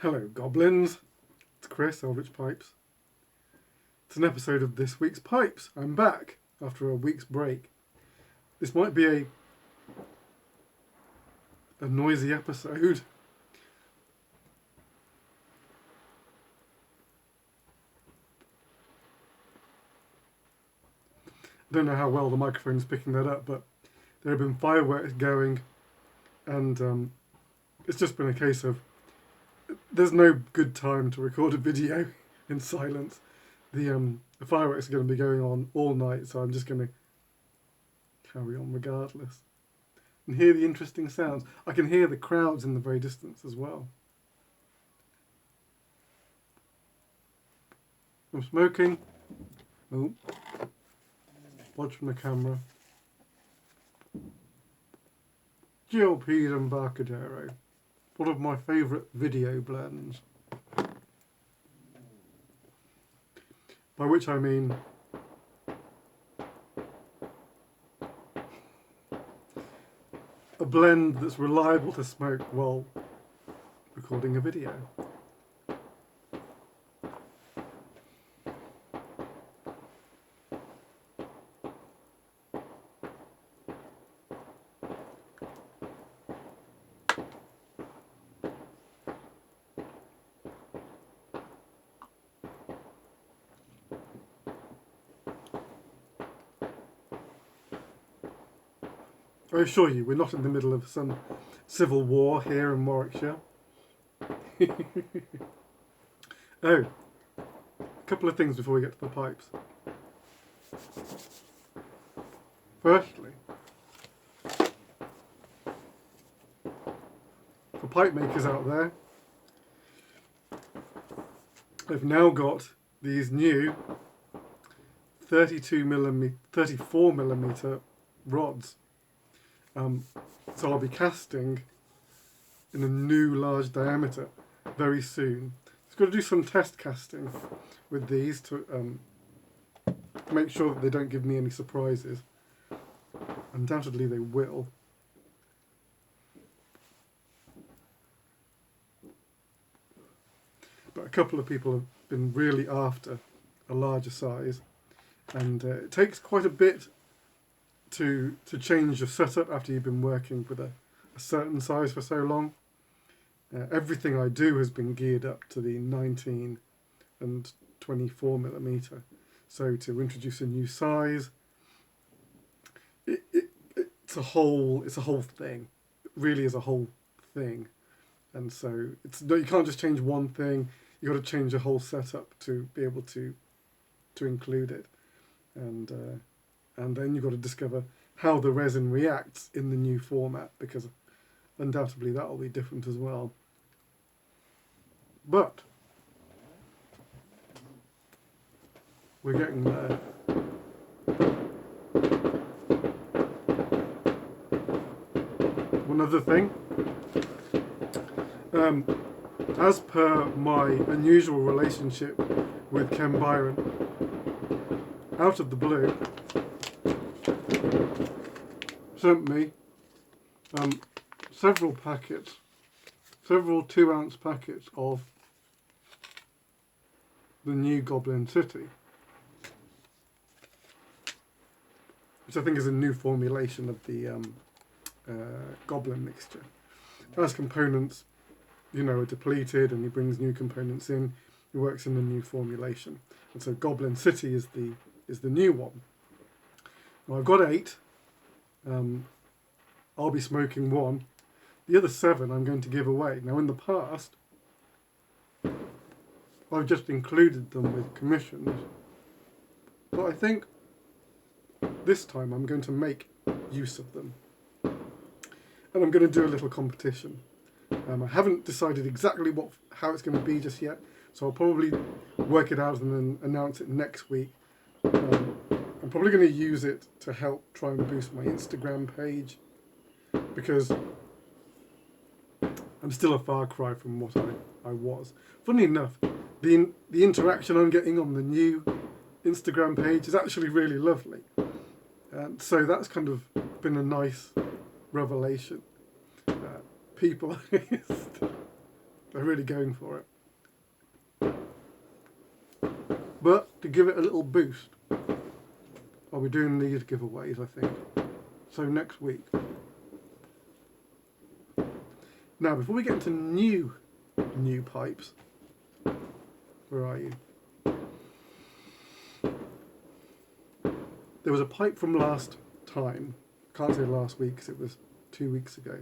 Hello goblins, it's Chris, Eldritch Pipes. It's an episode of this week's Pipes. I'm back after a week's break. This might be a noisy episode. I don't know how well the microphone's picking that up, but there have been fireworks going and it's just been a case of there's no good time to record a video in silence. The fireworks are going to be going on all night, so I'm just going to carry on regardless. And hear the interesting sounds. I can hear the crowds in the very distance as well. I'm smoking. Oh. Watching the camera. GLP's Embarcadero. One of my favourite video blends. By which I mean a blend that's reliable to smoke while recording a video. I assure you, we're not in the middle of some civil war here in Warwickshire. Oh, a couple of things before we get to the pipes. Firstly, for pipe makers out there, I've now got these new 34mm rods. So I'll be casting in a new large diameter very soon. Just got to do some test casting with these to make sure that they don't give me any surprises. Undoubtedly they will. But a couple of people have been really after a larger size, and it takes quite a bit to change your setup after you've been working with a certain size for so long. Everything I do has been geared up to the 19 and 24mm. So to introduce a new size, it's a whole thing. It really is a whole thing. And so you can't just change one thing. You've got to change the whole setup to be able to include it. And then you've got to discover how the resin reacts in the new format, because undoubtedly that will be different as well. But we're getting there. One other thing. As per my unusual relationship with Ken Byron, out of the blue, sent me several 2-ounce packets of the new Goblin City, which I think is a new formulation of the Goblin mixture. As components, are depleted, and he brings new components in. He works in the new formulation, and so Goblin City is the new one. Now I've got 8. I'll be smoking 1. The other 7 I'm going to give away. Now in the past, I've just included them with commissions, but I think this time I'm going to make use of them, and I'm going to do a little competition. I haven't decided exactly how it's going to be just yet, so I'll probably work it out and then announce it next week. I'm probably going to use it to help try and boost my Instagram page, because I'm still a far cry from what I was. Funny enough, the interaction I'm getting on the new Instagram page is actually really lovely. And so that's kind of been a nice revelation. People They're really going for it. But to give it a little boost, I'll be doing these giveaways, I think. So next week. Now, before we get into new pipes, where are you? There was a pipe from last time. Can't say last week because it was 2 weeks ago.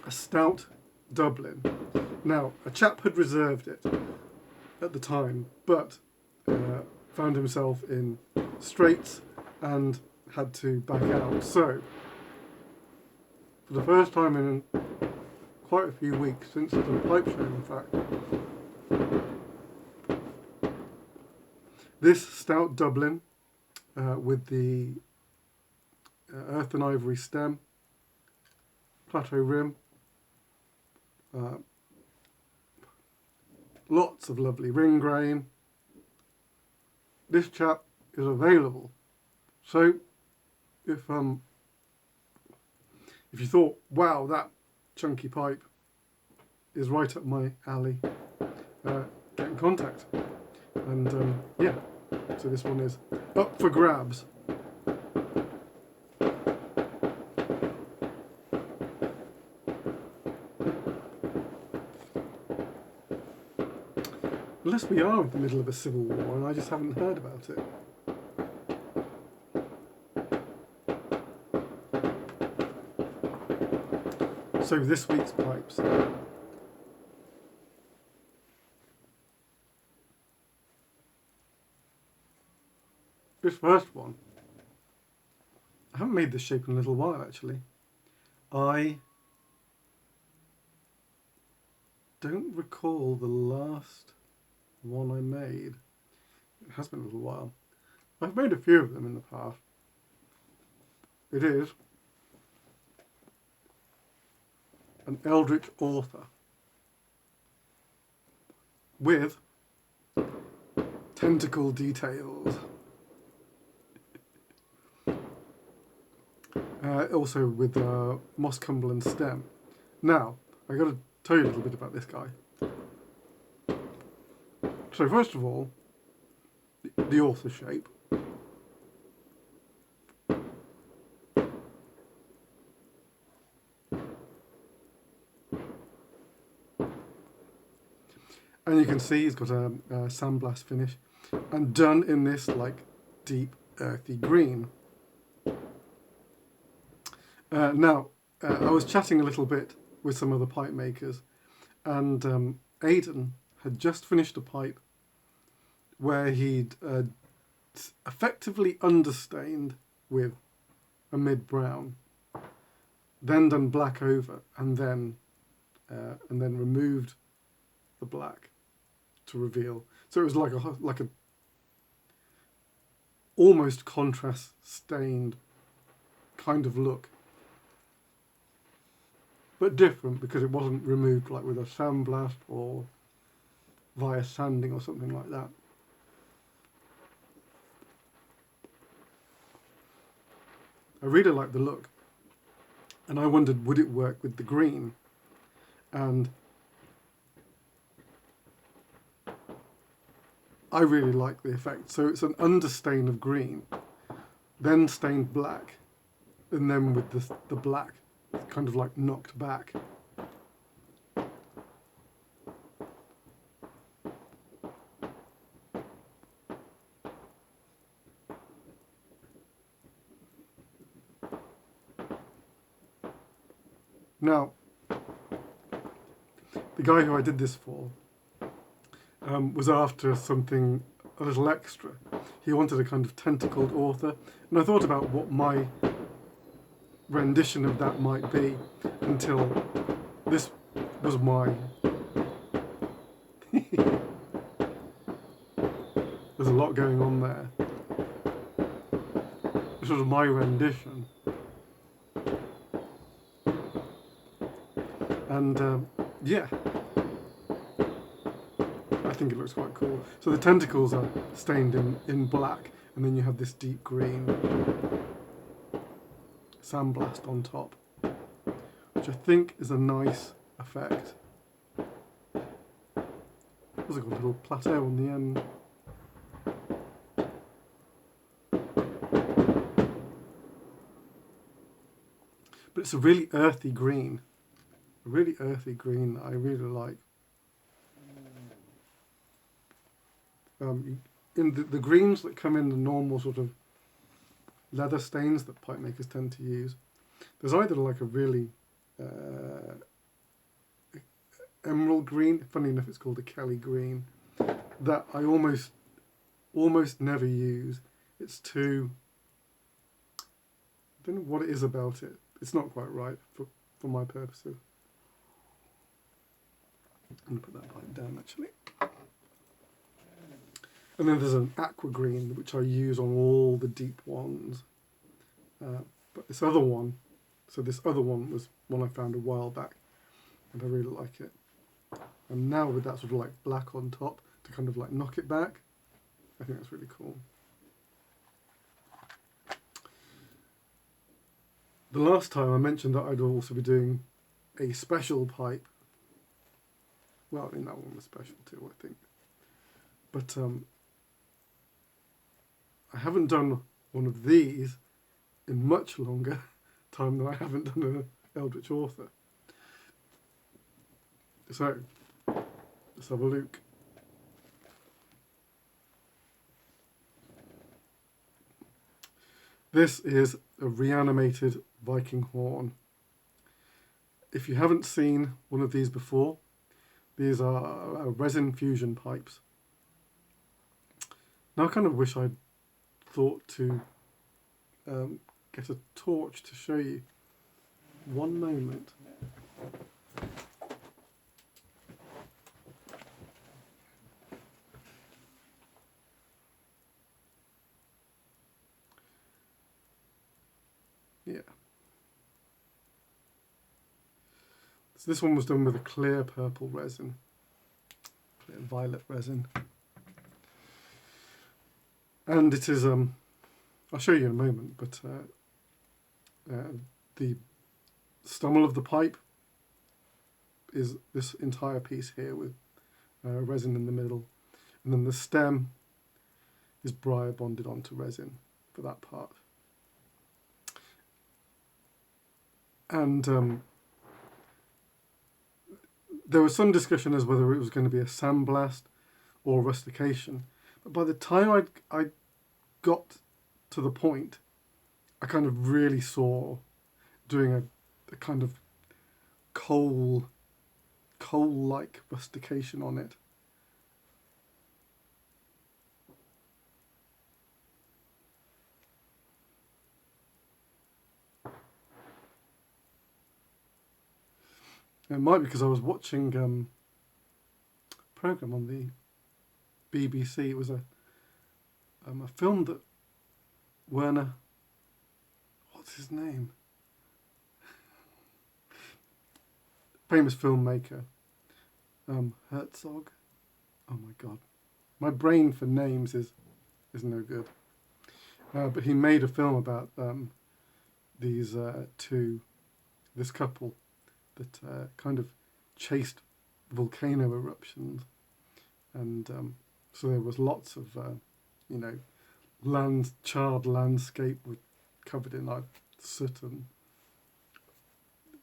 A stout Dublin. Now, a chap had reserved it at the time, but found himself in straits and had to back out. So, for the first time in quite a few weeks, since the pipe show in fact, this stout Dublin with the earth and ivory stem, plateau rim, lots of lovely ring grain. This chap is available. So if you thought, wow, that chunky pipe is right up my alley, get in contact. And yeah, so this one is up for grabs. Unless we are in the middle of a civil war and I just haven't heard about it. So this week's pipes. This first one, I haven't made this shape in a little while actually. I don't recall the last one I made. It has been a little while. I've made a few of them in the past. It is an Eldritch author with tentacle details. Also with moss Cumberland stem. Now, I got to tell you a little bit about this guy. So first of all, the author shape. And you can see he's got a sandblast finish and done in this like deep earthy green. Now, I was chatting a little bit with some other pipe makers, and Aidan had just finished a pipe where he'd effectively understained with a mid-brown, then done black over, and then removed the black to reveal. So it was like a almost contrast stained kind of look. But different because it wasn't removed like with a sandblast or via sanding or something like that. I really liked the look, and I wondered would it work with the green, and I really like the effect. So it's an understain of green, then stained black, and then with the black kind of like knocked back. Now, the guy who I did this for was after something a little extra. He wanted a kind of tentacled author, and I thought about what my rendition of that might be until this was my there's a lot going on there. This was my rendition, and yeah, I think it looks quite cool. So the tentacles are stained in black, and then you have this deep green sandblast on top, which I think is a nice effect. suppose I've got a little plateau on the end. But it's a really earthy green. A really earthy green that I really like. In the greens that come in the normal sort of leather stains that pipe makers tend to use, there's either like a really emerald green, funny enough it's called a Kelly green, that I almost never use. It's too, I don't know what it is about it. It's not quite right for my purposes. I'm going to put that pipe down actually. And then there's an aqua green, which I use on all the deep ones. But this other one was one I found a while back, and I really like it. And now with that sort of like black on top to kind of like knock it back, I think that's really cool. The last time I mentioned that I'd also be doing a special pipe. Well, I mean, that one was special too, I think. But I haven't done one of these in much longer time than I haven't done an Eldritch author. So, let's have a look. This is a Reanimated Viking horn. If you haven't seen one of these before, these are resin fusion pipes. Now I kind of wish I'd thought to get a torch to show you. One moment. Yeah. So this one was done with a clear purple resin, clear violet resin. And it is, I'll show you in a moment, but the stumble of the pipe is this entire piece here with resin in the middle. And then the stem is briar bonded onto resin for that part. And there was some discussion as whether it was going to be a sandblast or rustication. But by the time I got to the point, I kind of really saw doing a kind of coal-like rustication on it. It might be because I was watching a program on the BBC. It was a film that Werner, what's his name? Famous filmmaker, Herzog. Oh my God, my brain for names is no good. But he made a film about these this couple that kind of chased volcano eruptions, and so there was lots of charred landscape with covered in like soot and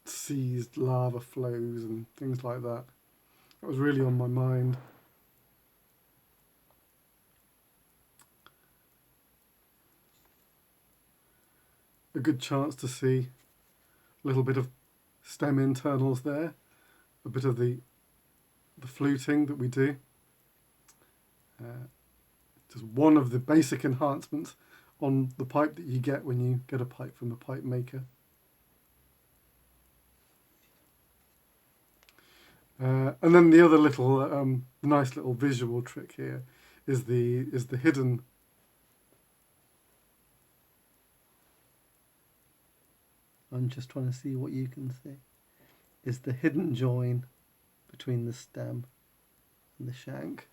seized lava flows and things like that. That was really on my mind. A good chance to see a little bit of stem internals there, a bit of the fluting that we do. Just one of the basic enhancements on the pipe that you get when you get a pipe from a pipe maker. And then the other little nice little visual trick here is the hidden. I'm just trying to see what you can see. Is the hidden join between the stem and the shank.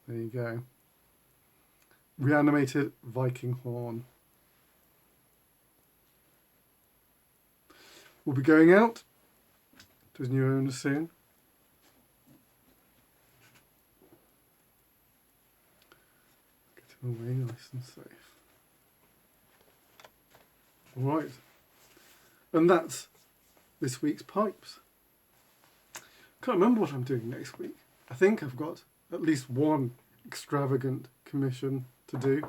There you go. Reanimated Viking horn. Will be going out to his new owner soon. Get him away nice and safe. Alright. And that's this week's pipes. Can't remember what I'm doing next week. I think I've got at least one extravagant commission to do.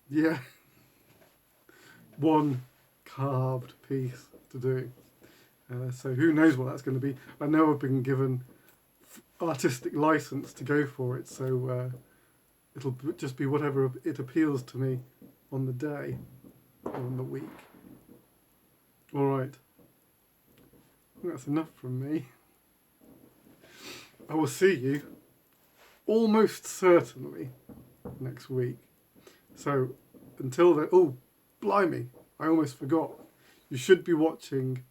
Yeah. One carved piece to do. So who knows what that's going to be. I know I've been given artistic license to go for it, so it'll just be whatever it appeals to me on the day or on the week. Alright. That's enough from me. I will see you almost certainly next week. So until then, oh, blimey, I almost forgot. You should be watching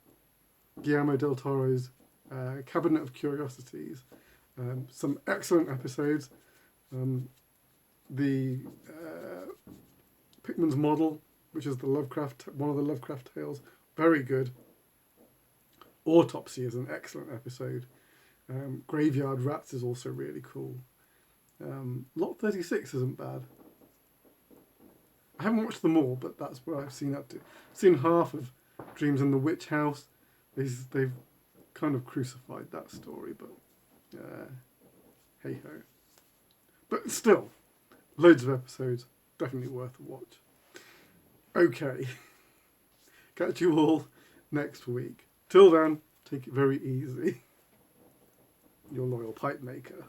Guillermo del Toro's Cabinet of Curiosities. Some excellent episodes. The Pickman's Model, which is one of the Lovecraft tales, very good. Autopsy is an excellent episode. Graveyard Rats is also really cool. Lot 36 isn't bad. I haven't watched them all, but that's where I've seen up to. I've seen half of Dreams in the Witch House. They've kind of crucified that story, but hey ho. But still, loads of episodes, definitely worth a watch. Okay, catch you all next week. Till then, take it very easy. Your loyal pipe maker.